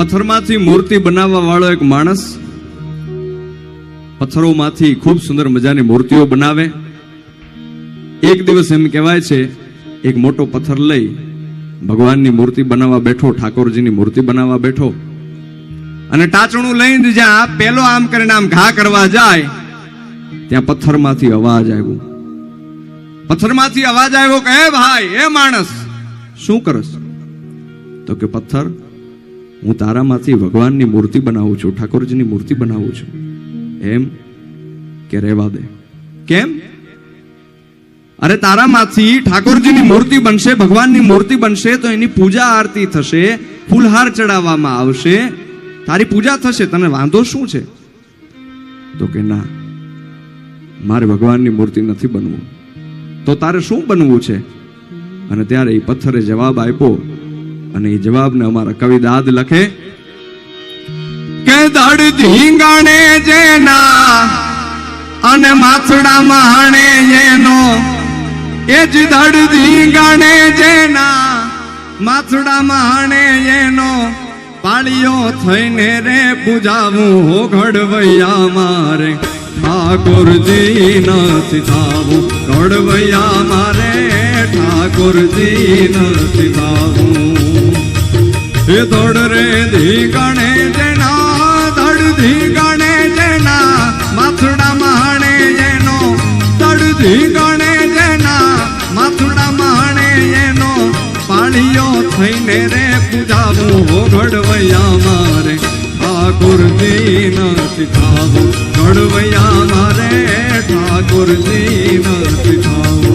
પથ્થરમાંથી મૂર્તિ બનાવવા વાળો એક માણસ પથ્થરોમાંથી ખૂબ સુંદર મજાની મૂર્તિઓ બનાવે. એક દિવસ એમ કહેવાય છે એક મોટો પથ્થર લઈ ભગવાનની મૂર્તિ બનાવવા બેઠો, ઠાકોરજીની મૂર્તિ બનાવવા બેઠો અને ટાચણું લઈને જ્યાં પેલો આમ કરીને આમ ઘા કરવા જાય ત્યાં પથ્થરમાંથી અવાજ આવ્યો. પથ્થરમાંથી અવાજ આવ્યો કે હે ભાઈ, હે માણસ, શું કરસ? તો કે પથ્થર, હું તારામાંથી ભગવાનની મૂર્તિ બનાવું છું, ઠાકોરજીની મૂર્તિ બનાવું છું. એમ કે રહેવા દે. કેમ? અરે તારામાંથી ઠાકોરજીની મૂર્તિ બનશે, ભગવાનની મૂર્તિ બનશે તો એની પૂજા આરતી થશે, ફૂલહાર ચડાવવામાં આવશે, તારી પૂજા થશે, તને વાંધો શું છે? તો કે ના, મારે ભગવાનની મૂર્તિ નથી બનવું. તો તારે શું બનવું છે? અને ત્યારે એ પથ્થરે જવાબ આપ્યો અને એ જવાબને અમારા કવિ દાદ લખે કે દડ ધીંગાણે જેના અને માથડા માણે એનો, એ જ દડ ધીંગાણે જેના માથડા માણે એનો, પાળીઓ થઈને રે પૂજાવું હો ઘડવૈયા મારે, ઠાકોરજી નથી થાવું ઘડવૈયા મારે, ઠાકોરજી નથી થાવું. એ દોડ રે ધીંગાણે જેના, દડ ધીંગાણે જેના માથડા માણે એનો, દડ ધીંગાણે જેના માથડા માણે એનો, પાળીઓ થઈને રે પૂજાવું હો ઘડવૈયા મારે, ઠાકોરજી નથી થાવું ઘડવૈયા મારે, ઠાકોરજી નથી થાવું.